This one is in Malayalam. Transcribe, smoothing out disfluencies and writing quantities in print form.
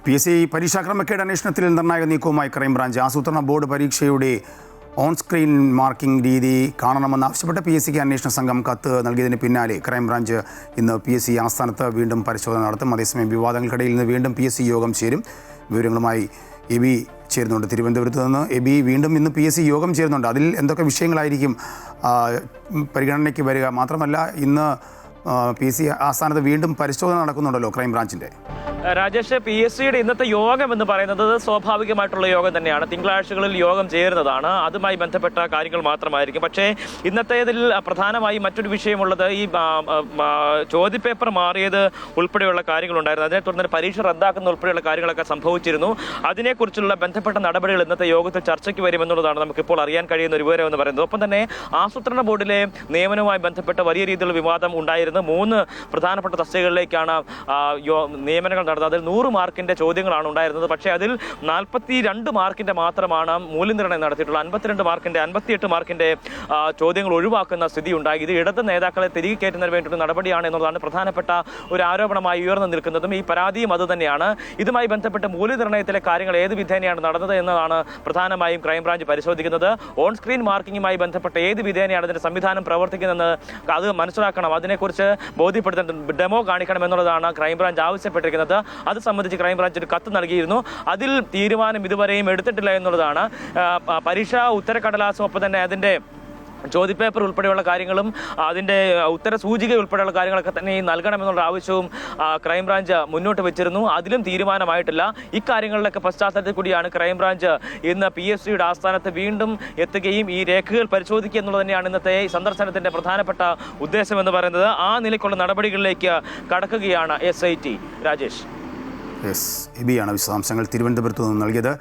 PSC പരീക്ഷാക്രമക്കേട് അന്വേഷണത്തിൽ നിർണായക നീക്കവുമായി ക്രൈംബ്രാഞ്ച്. ആസൂത്രണ ബോർഡ് പരീക്ഷയുടെ ഓൺ സ്ക്രീൻ മാർക്കിംഗ് രീതി കാണണമെന്നാവശ്യപ്പെട്ട് PSCക്ക് അന്വേഷണ സംഘം കത്ത് നൽകിയതിന് പിന്നാലെ ക്രൈംബ്രാഞ്ച് ഇന്ന് PSC ആസ്ഥാനത്ത് വീണ്ടും പരിശോധന നടത്തും. അതേസമയം വിവാദങ്ങൾക്കിടയിൽ നിന്ന് വീണ്ടും PSC യോഗം ചേരും. വിവരങ്ങളുമായി എബി ചേരുന്നുണ്ട് തിരുവനന്തപുരത്ത് നിന്ന്. എബി, വീണ്ടും ഇന്ന് PSC യോഗം ചേരുന്നുണ്ട്. അതിൽ എന്തൊക്കെ വിഷയങ്ങളായിരിക്കും പരിഗണനയ്ക്ക് വരിക? മാത്രമല്ല, ഇന്ന് PSC ആസ്ഥാനത്ത് വീണ്ടും പരിശോധന നടക്കുന്നുണ്ടല്ലോ ക്രൈംബ്രാഞ്ചിൻ്റെ. രാജേഷ്, PSCയുടെ ഇന്നത്തെ യോഗം എന്ന് പറയുന്നത് സ്വാഭാവികമായിട്ടുള്ള യോഗം തന്നെയാണ്. തിങ്കളാഴ്ചകളിൽ യോഗം ചേരുന്നതാണ്. അതുമായി ബന്ധപ്പെട്ട കാര്യങ്ങൾ മാത്രമായിരിക്കും. പക്ഷേ ഇന്നത്തേതിൽ പ്രധാനമായി മറ്റൊരു വിഷയമുള്ളത് ഈ ചോദ്യപേപ്പർ മാറിയത് ഉൾപ്പെടെയുള്ള കാര്യങ്ങളുണ്ടായിരുന്നു. അതിനെ തുടർന്ന് പരീക്ഷ റദ്ദാക്കുന്ന ഉൾപ്പെടെയുള്ള കാര്യങ്ങളൊക്കെ സംഭവിച്ചിരുന്നു. അതിനെക്കുറിച്ചുള്ള ബന്ധപ്പെട്ട നടപടികൾ ഇന്നത്തെ യോഗത്തിൽ ചർച്ചയ്ക്ക് വരുമെന്നുള്ളതാണ് നമുക്കിപ്പോൾ അറിയാൻ കഴിയുന്ന ഒരു വിവരം എന്ന് പറയുന്നത്. ഒപ്പം തന്നെ ആസൂത്രണ ബോർഡിലെ നിയമനവുമായി ബന്ധപ്പെട്ട വലിയ രീതിയിലുള്ള വിവാദം ഉണ്ടായിരുന്നു. 3 പ്രധാനപ്പെട്ട തസ്തികകളിലേക്കാണ് നിയമനങ്ങൾ നടന്നത്. അതിൽ 100 മാർക്കിന്റെ ചോദ്യങ്ങളാണ് ഉണ്ടായിരുന്നത്. പക്ഷേ അതിൽ 42 മാർക്കിന്റെ മാത്രമാണ് മൂല്യനിർണ്ണയം നടത്തിയിട്ടുള്ളത്. 52 മാർക്കിന്റെ 58 മാർക്കിന്റെ ചോദ്യങ്ങൾ ഒഴിവാക്കുന്ന സ്ഥിതി ഉണ്ടായി. ഇത് ഇടത് നേതാക്കളെ തിരികെ കയറ്റുന്നതിന് വേണ്ടിയുള്ള നടപടിയാണ് എന്നുള്ളതാണ് പ്രധാനപ്പെട്ട ഒരു ആരോപണമായി ഉയർന്നു നിൽക്കുന്നതും. ഈ പരാതിയും അതുതന്നെയാണ്. ഇതുമായി ബന്ധപ്പെട്ട് മൂല്യനിർണ്ണയത്തിലെ കാര്യങ്ങൾ ഏത് വിധേനയാണ് നടന്നത് എന്നതാണ് പ്രധാനമായും ക്രൈംബ്രാഞ്ച് പരിശോധിക്കുന്നത്. ഓൺ സ്ക്രീൻ മാർക്കിങ്ങുമായി ബന്ധപ്പെട്ട് ഏത് വിധേനയാണ് അതിന്റെ സംവിധാനം പ്രവർത്തിക്കുന്നതെന്ന് അത് മനസ്സിലാക്കണം. അതിനെക്കുറിച്ച് ബോധ്യപ്പെടുത്താൻ ഡെമോ കാണിക്കണം എന്നുള്ളതാണ് ക്രൈംബ്രാഞ്ച് ആവശ്യപ്പെട്ടിരിക്കുന്നത്. അത് സംബന്ധിച്ച് ക്രൈംബ്രാഞ്ച് ഒരു കത്ത് നൽകിയിരുന്നു. അതിൽ തീരുമാനം ഇതുവരെയും എടുത്തിട്ടില്ല എന്നുള്ളതാണ്. പരീക്ഷാ ഉത്തരക്കടലാസും ഒപ്പം തന്നെ അതിൻ്റെ ചോദ്യപേപ്പർ ഉൾപ്പെടെയുള്ള കാര്യങ്ങളും അതിൻ്റെ ഉത്തര സൂചിക ഉൾപ്പെടെയുള്ള കാര്യങ്ങളൊക്കെ തന്നെ നൽകണമെന്നുള്ള ആവശ്യവും ക്രൈംബ്രാഞ്ച് മുന്നോട്ട് വെച്ചിരുന്നു. അതിലും തീരുമാനമായിട്ടില്ല. ഇക്കാര്യങ്ങളിലൊക്കെ പശ്ചാത്തലത്തിൽ കൂടിയാണ് ക്രൈംബ്രാഞ്ച് ഇന്ന് PSCയുടെ ആസ്ഥാനത്ത് വീണ്ടും എത്തുകയും ഈ രേഖകൾ പരിശോധിക്കുക എന്നുള്ളത് തന്നെയാണ് ഇന്നത്തെ സന്ദർശനത്തിൻ്റെ പ്രധാനപ്പെട്ട ഉദ്ദേശം എന്ന് പറയുന്നത്. ആ നിലയ്ക്കുള്ള നടപടികളിലേക്ക് കടക്കുകയാണ് SIT. രാജേഷ്, എബിയാണ് വിശദാംശങ്ങൾ തിരുവനന്തപുരത്ത് നിന്ന് നൽകിയത്.